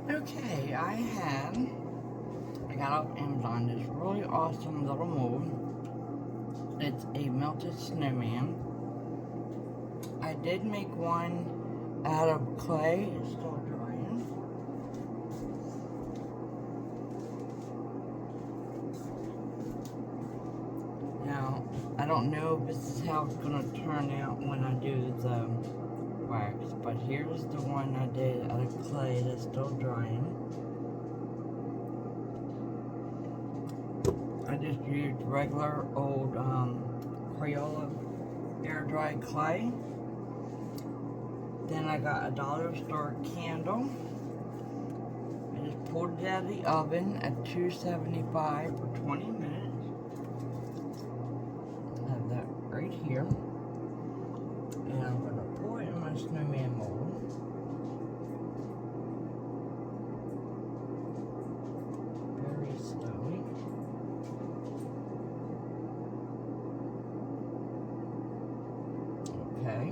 Okay, I got off Amazon this really awesome little mold. It's a melted snowman. I did make one out of clay. It's still drying. Now, I don't know if this is how it's going to turn out when I do the wax, but here's the one I did out of clay that's still drying. I just used regular old Crayola air dry clay. Then I got a dollar store candle. I just pulled it out of the oven at 275 for 20 minutes. I have that right here. And I'm going to pour it in my snowman mold. Very slowly. Okay.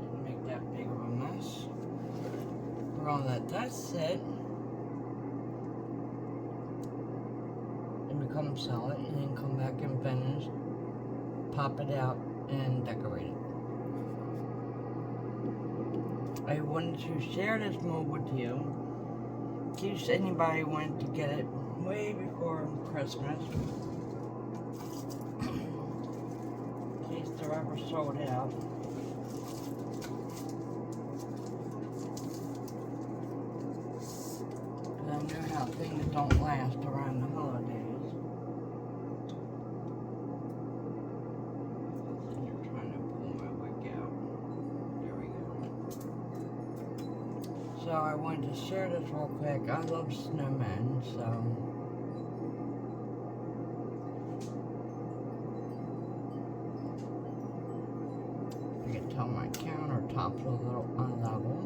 Didn't make that big of a mess. We're gonna let that sit and become solid, and then come back and finish, pop it out, and decorate it. I wanted to share this mold with you in case anybody wanted to get it way before Christmas. In case they're ever sold out. But I know how things don't last around the holidays. You're trying to pull my wig out. There we go. So I wanted to share this real quick. I love snowmen, so you can tell my countertop's a little unlevel.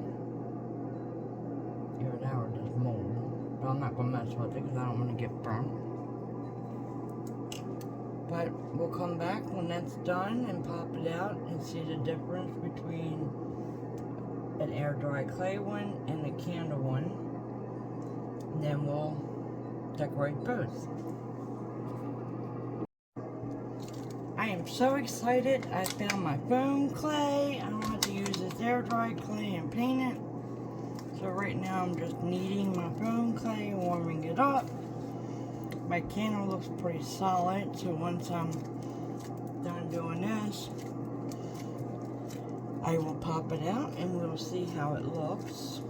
Here now we're just mold. But I'm not going to mess with it because I don't want to get burnt. But we'll come back when that's done and pop it out and see the difference between an air dry clay one and a candle one. And then we'll decorate both. I am so excited. I found my foam clay. I don't have to use this air dry clay and paint it. So right now I'm just kneading my foam clay and warming it up. My candle looks pretty solid, so once I'm done doing this, I will pop it out and we'll see how it looks.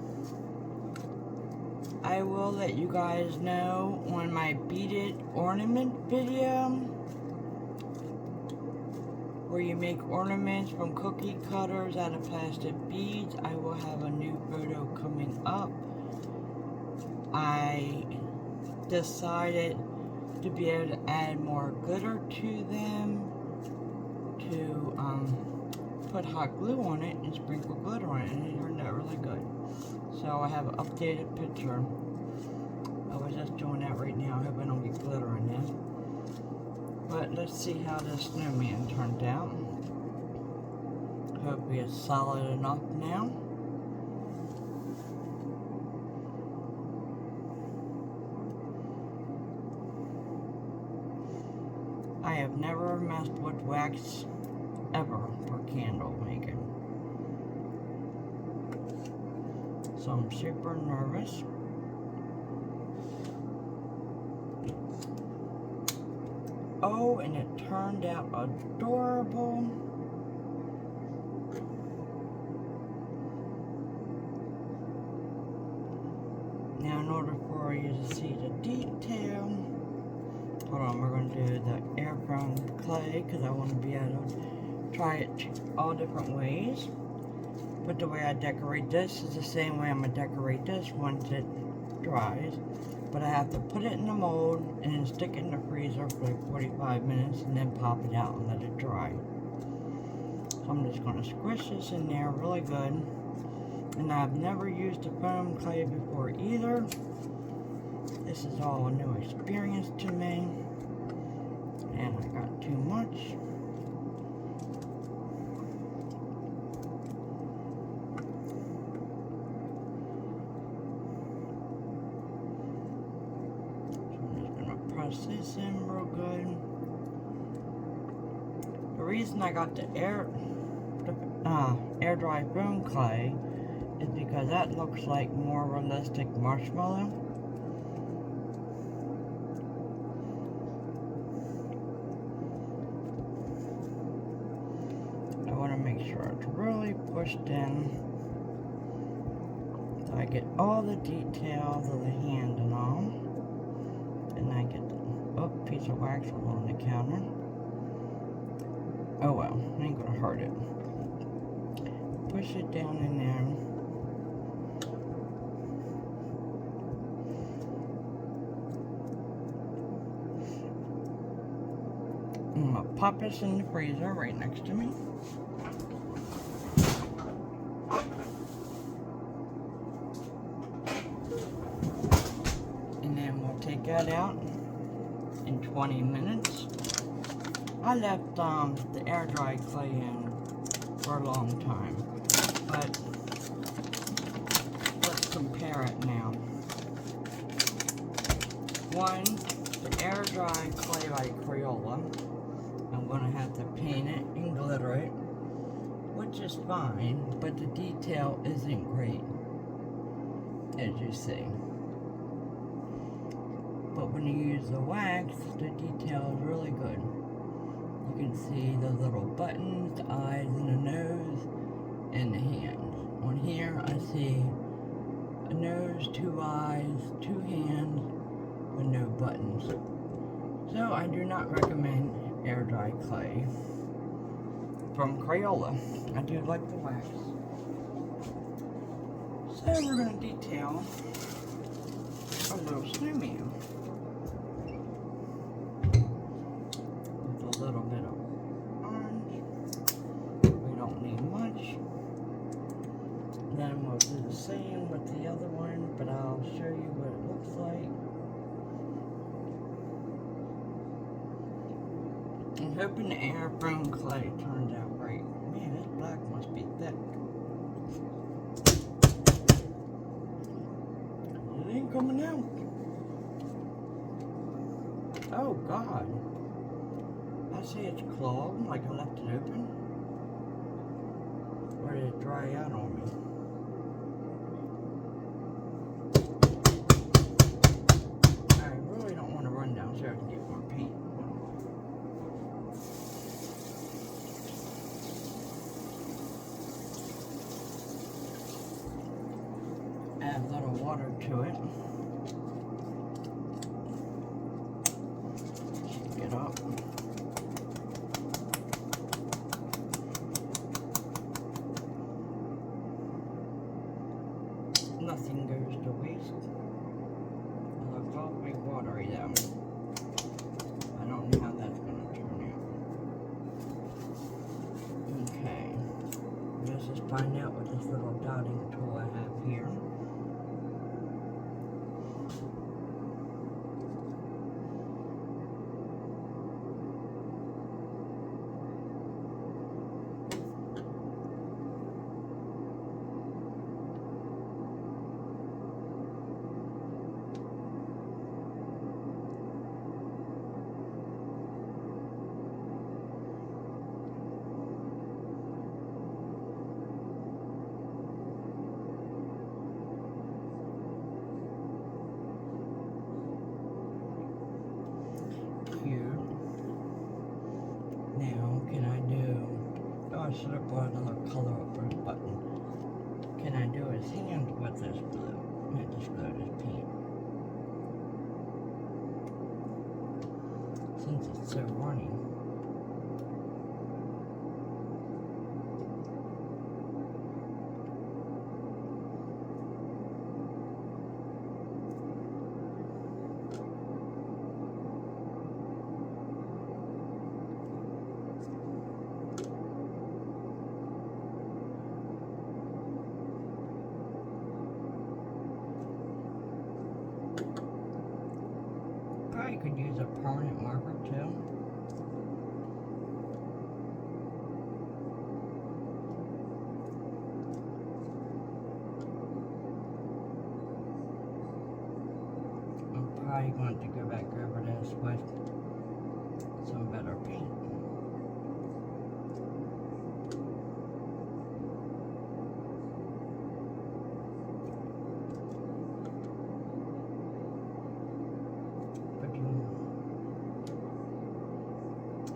I will let you guys know on my beaded ornament video, where you make ornaments from cookie cutters out of plastic beads. I will have a new photo coming up. I decided to be able to add more glitter to them, to put hot glue on it and sprinkle glitter on it, and it turned out really good. So I have an updated picture. I was just doing that right now. I hope I don't get glitter in this. But let's see how this snowman turned out. Hopefully it's solid enough now. I have never messed with wax ever for candle making. So I'm super nervous. Oh, and it turned out adorable. Now, in order for you to see the detail, hold on, we're going to do the air brown clay because I want to be able to try it all different ways. But the way I decorate this is the same way I'm going to decorate this once it dries. But I have to put it in the mold and then stick it in the freezer for like 45 minutes and then pop it out and let it dry. So I'm just going to squish this in there really good. And I've never used a foam clay before either. This is all a new experience to me. And I got too much. press this in real good. The reason I got the air dry foam clay is because that looks like more realistic marshmallow. I want to make sure it's really pushed in so I get all the details of the hand and all. And I get the piece of wax on the counter. Oh well, ain't gonna hurt it. Push it down in there. I'm gonna pop this in the freezer right next to me. And then we'll take that out in 20 minutes. I left the air dry clay in for a long time, but let's compare it now. One, the air dry clay by Crayola. I'm gonna have to paint it and glitter it, which is fine, but the detail isn't great, as you see. But when you use the wax, the detail is really good. You can see the little buttons, the eyes, and the nose, and the hands. On here, I see a nose, 2 eyes, 2 hands, with no buttons. So I do not recommend air dry clay from Crayola. I do like the wax. So we're going to detail a little snowman with a little bit of orange. We don't need much. Then we'll do the same with the other one, but I'll show you what it looks like. I'm hoping the air foam clay turns out right. Man, this black must be thick. It ain't coming out. Oh God. I see it's clogged, like I left it open. Or did it dry out on me? I really don't want to run downstairs and get more paint. Add a little water to it. Shake it up. Nothing goes to waste. It looks awfully watery though. I don't know how that's going to turn out. Okay. Let's just find out with this little dotting tool I have here. I should have brought another color up his button. Can I do his hands with this glue? I just glue this paint. Since it's so runny. You could use a permanent marker too. I'm probably going to go back over this with some better paint.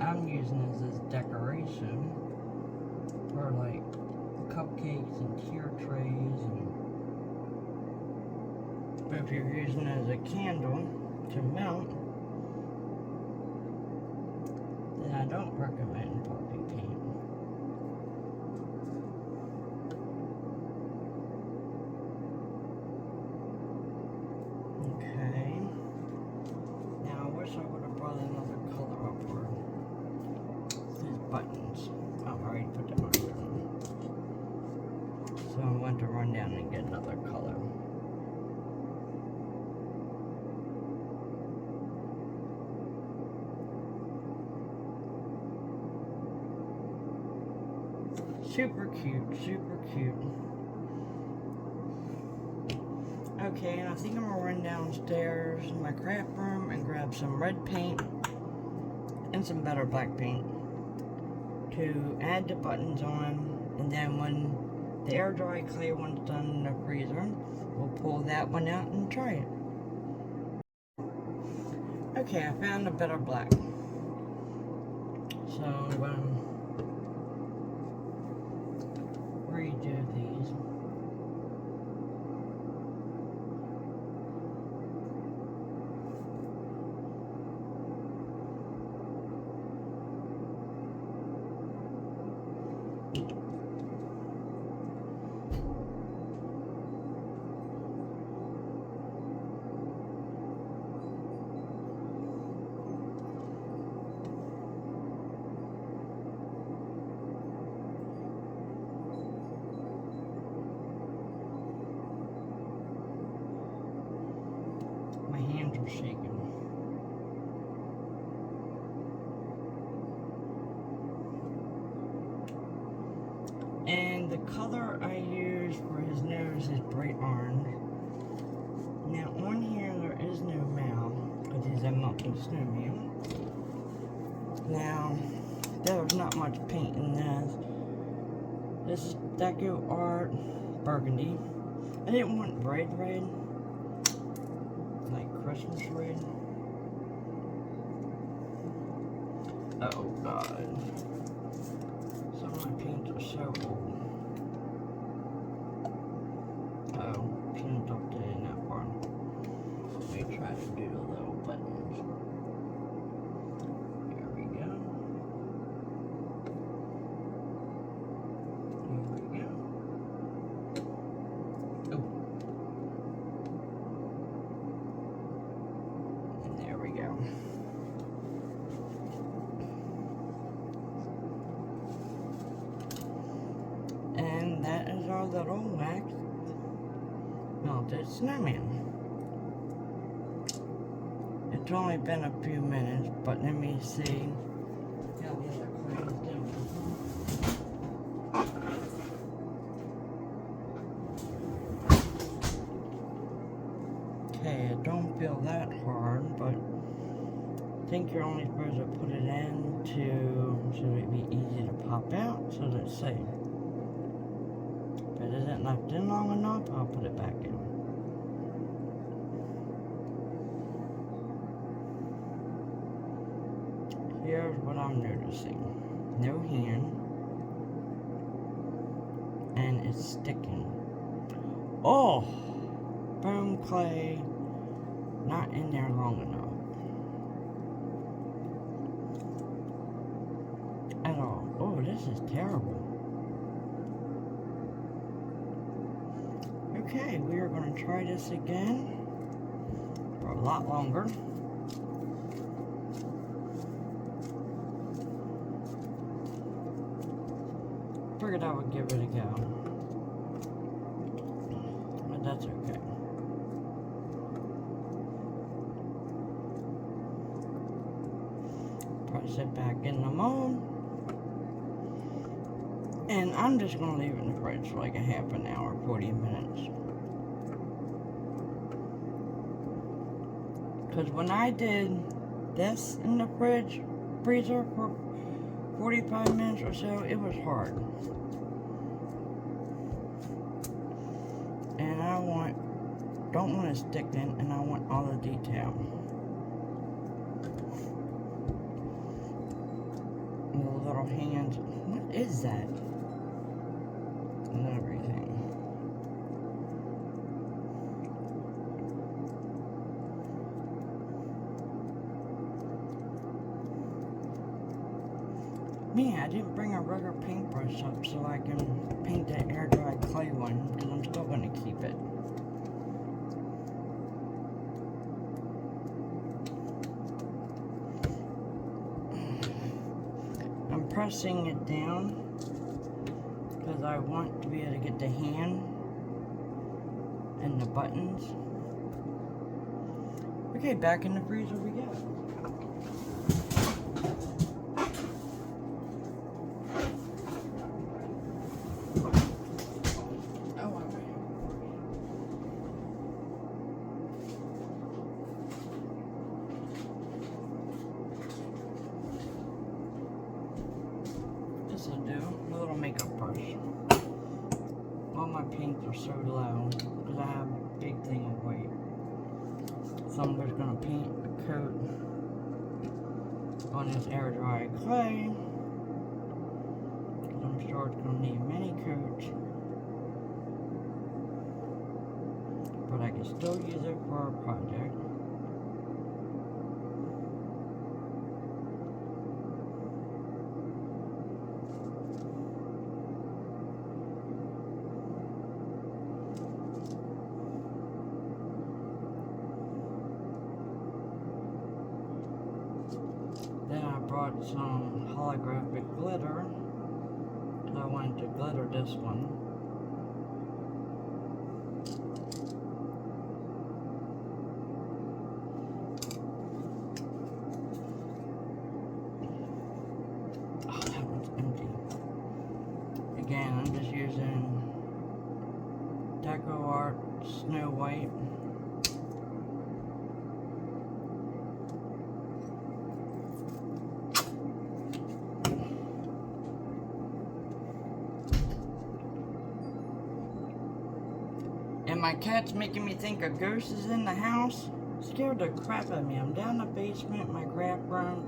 I'm using this as decoration for like cupcakes and tier trays, and but if you're using it as a candle to mount, then I don't recommend poppy paint. Okay. Now I wish I would have brought another color up for these buttons. Oh, I already put them on. So I'm going to run down and get another color. Super cute, super cute. Okay, and I think I'm gonna run downstairs in my craft room and grab some red paint and some better black paint to add the buttons on, and then when the air dry clay one's done in the freezer, we'll pull that one out and try it. Okay, I found a better black. So I'm gonna redo these. Shaking. And the color I use for his nose is bright orange. Now on here there is no mouth because he's a melting snowman. Now there's not much paint in this. This is Deco Art Burgundy. I didn't want red, like Christmas red. Oh God. Some of my paints are so old. Oh, shouldn't have dumped it in that far. Let me try to do the little buttons. There we go. Here we go. Oh. And that is our little wax melted snowman. It's only been a few minutes, but let me see how the other clay is doing. Okay, it don't feel that hard, but I think you're only supposed to put it in so it'd be easy to pop out, so let's see. If it isn't left in long enough, I'll put it back in. Here's what I'm noticing. No hand. And it's sticking. Oh! Foam clay not in there long enough. At all. Oh, this is terrible. Okay, we are going to try this again for a lot longer. Figured I would give it a go, but that's okay. Press it back in the mold, and I'm just going to leave it in the fridge for like a half an hour, 40 minutes. Because when I did this in the freezer for 45 minutes or so, it was hard. And I don't want it sticking, and I want all the detail. The little hands. What is that? And everything. Man, I didn't bring a regular paintbrush up so I can paint that air dry clay one, because I'm still going to keep it. I'm pressing it down because I want to be able to get the hand and the buttons. Okay, back in the freezer we go. A little makeup brush. All my paints are so low because I have a big thing of weight. So I'm just going to paint a coat on this air dry clay. I'm sure it's going to need many coats. But I can still use it for a project. Then I brought some holographic glitter, because I wanted to glitter this one. Oh, that one's empty. Again, I'm just using Decor Snow White. And my cat's making me think a ghost is in the house. Scared the crap out of me. I'm down the basement, my craft room,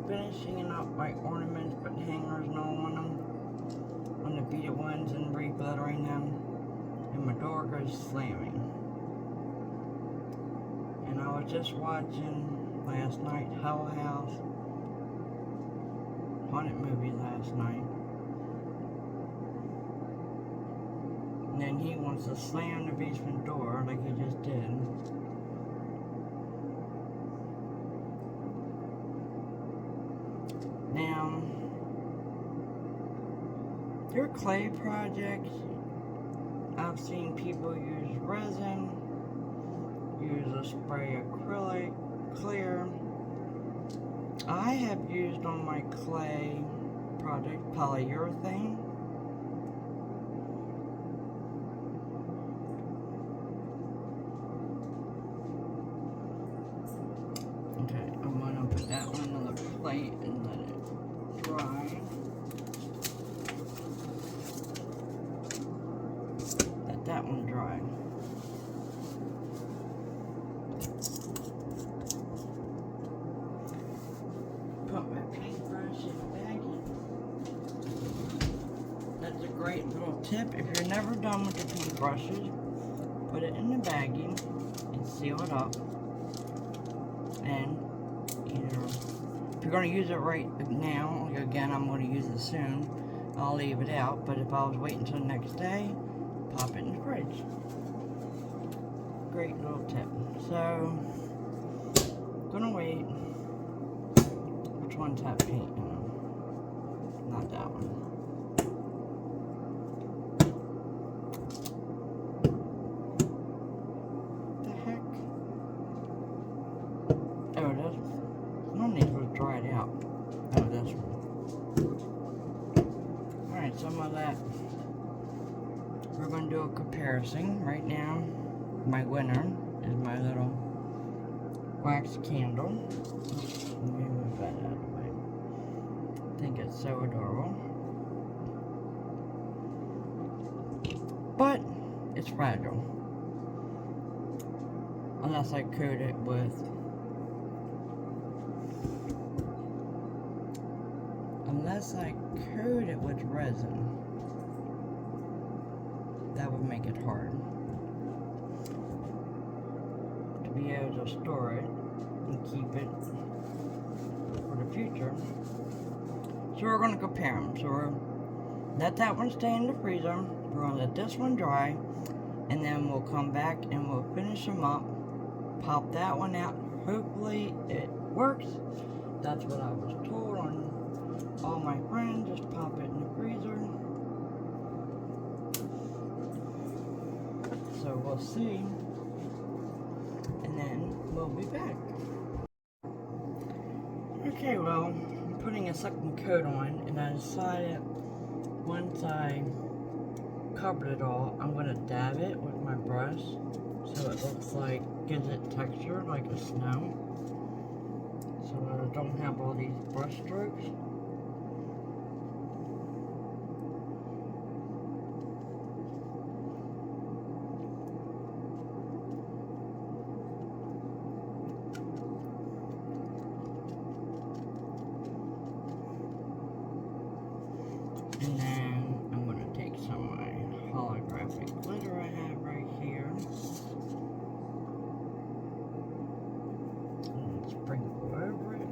finishing up my ornaments, putting hangers and all on them, on the beaded ones, and re-glittering them. And my door goes slamming. And I was just watching last night Hell House, haunted movie last night. And then he wants to slam the basement door like he just did. Now, your clay projects, I've seen people use resin, use a spray acrylic, clear. I have used on my clay project polyurethane. Okay, I'm gonna put that one on the plate and let it dry. Let that one dry. Put my paintbrush in the baggie. That's a great little tip. If you're never done with the paintbrushes, put it in the baggie and seal it up. And either, if you're going to use it right now, again, I'm going to use it soon, I'll leave it out. But if I was waiting until the next day, pop it in the fridge. Great little tip. So, gonna wait. Which one's have paint in them? Not that one. The heck? Oh, it does. One of these was dried out. Oh, this one. Alright, some of that. We're going to do a comparison right now. My winner is my little wax candle. Let me move that out of the way. I think it's so adorable. But it's fragile. Unless I coat it with resin. That would make it hard to be able to store it and keep it for the future. So we're going to compare them. So we're let that one stay in the freezer. We're going to let this one dry, and then we'll come back and we'll finish them up. Pop that one out. Hopefully it works. That's what I was told on all my friends. Just pop it in the freezer. So we'll see, and then we'll be back. Okay, well, I'm putting a second coat on, and I decided once I covered it all, I'm going to dab it with my brush so it looks like, gives it texture like a snow, so that I don't have all these brush strokes. And then I'm going to take some of my holographic glitter I have right here and sprinkle over it.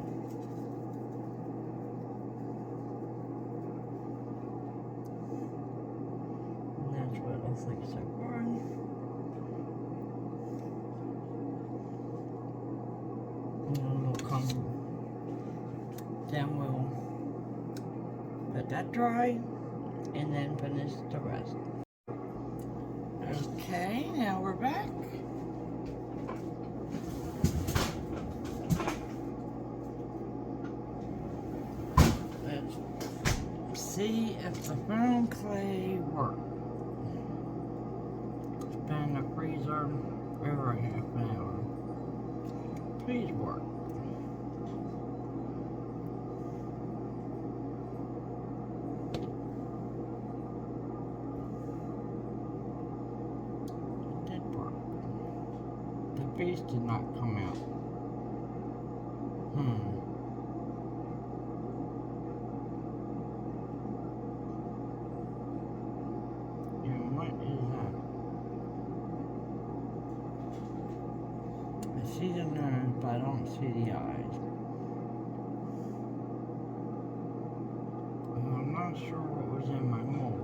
And that's what it looks like so far. And then we'll let that dry and then finish the rest. Okay, now we're back. Let's see if the foam clay works. It's been in the freezer over half an hour. Please work. The face did not come out. And what is that? I see the nose, but I don't see the eyes. And I'm not sure what was in my mold.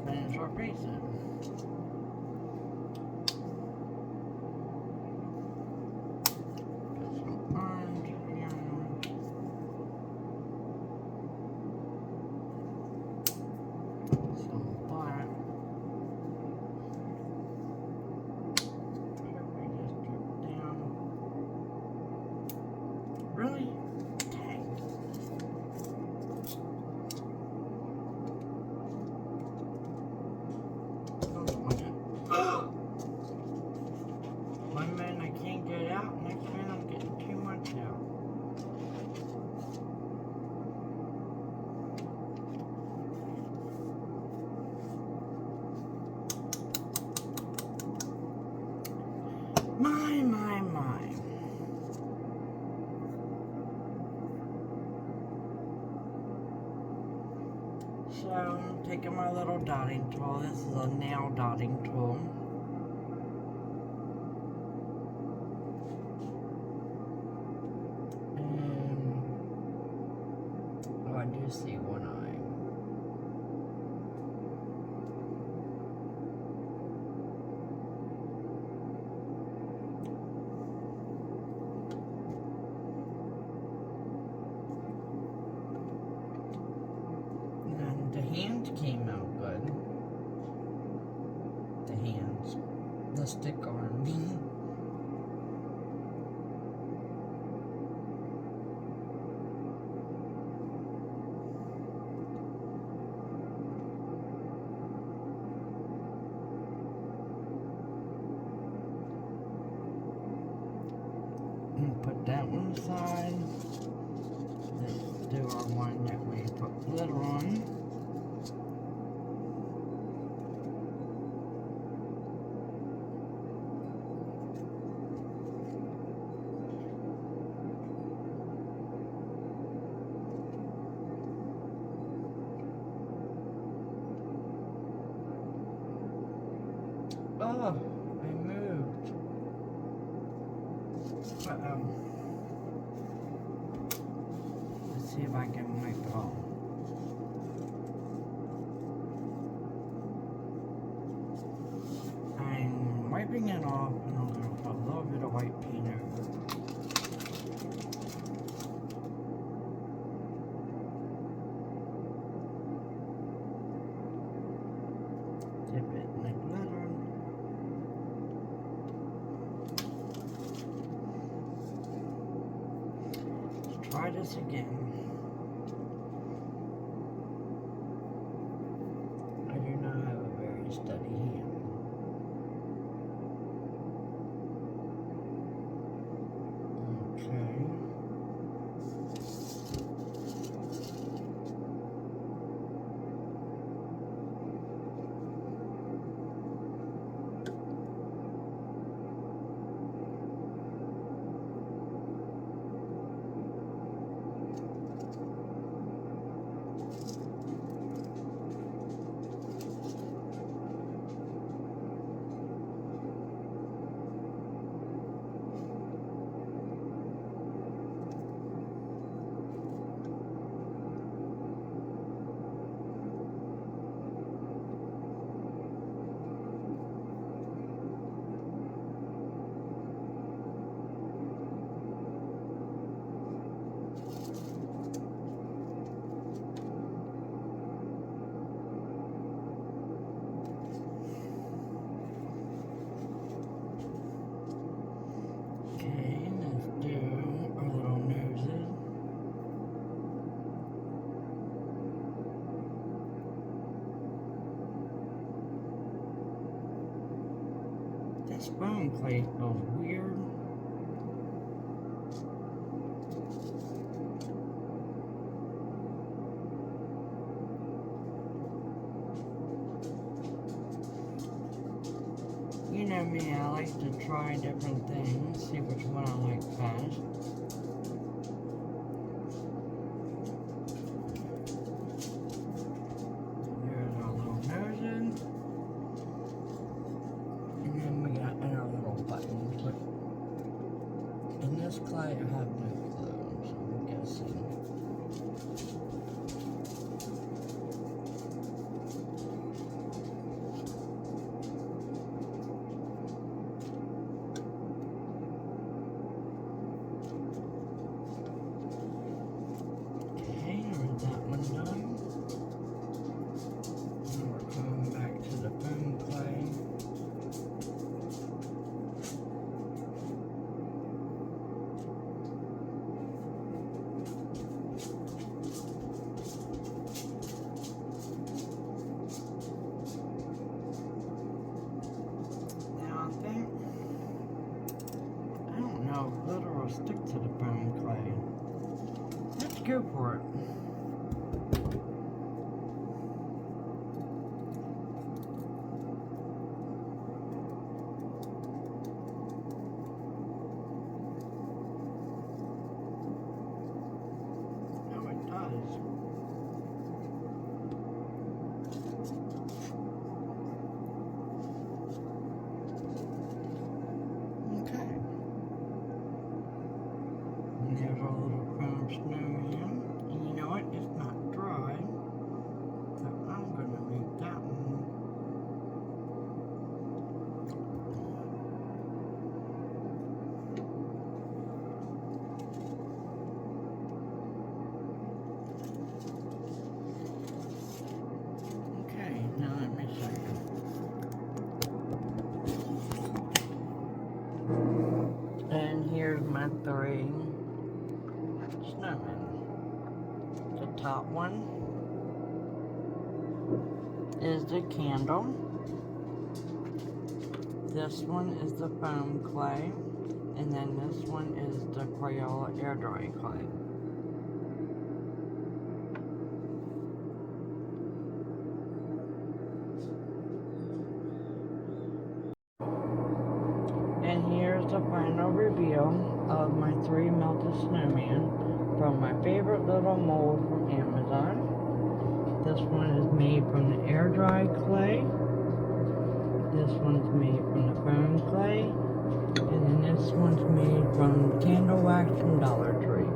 Finish our pieces. Put some orange here. Some black. We just drip down. Really? One minute I can't get it out, next minute I'm getting too much out. My. So I'm taking my little dotting tool. This is a nail dotting tool. I do see one eye. The hand came out good. The hands. The stick arms. Put that one aside. Let's do our one that we put glitter on. Oh, I moved. Uh-oh. Let's see if I can wipe it off. I'm wiping it off and I'm going to put a little bit of white paint over it. Dip it in the glitter. Let's try this again. I do not have a very steady hand. Okay. Spoon clay feels weird. You know me, I like to try different things, see which one I like best. There's our little noses. And then we got our little buttons, but in this clay I have no clue, so I'm guessing. Okay, there's that one done. Now we're coming back to the foam clay. Glitter will stick to the foam clay. Let's go for it. Oh, it does. Okay. And there's our little foam snowman. And you know what? It's not dry. So I'm going to make that one. my 3 snowmen. The top one is the candle. This one is the foam clay. And then this one is the Crayola air dry clay. And here's the final reveal of my 3 melted snowman from my favorite little mold from Amazon. This one is made from the air dry clay. This one's made from the foam clay. And then this one's made from candle wax from Dollar Tree.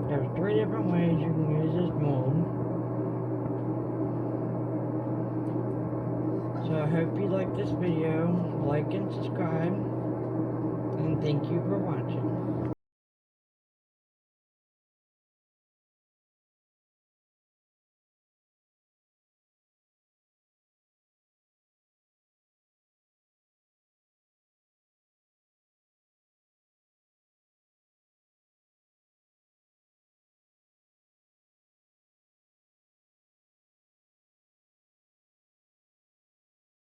There's 3 different ways you can use this mold. So I hope you like this video, like and subscribe, and thank you for watching.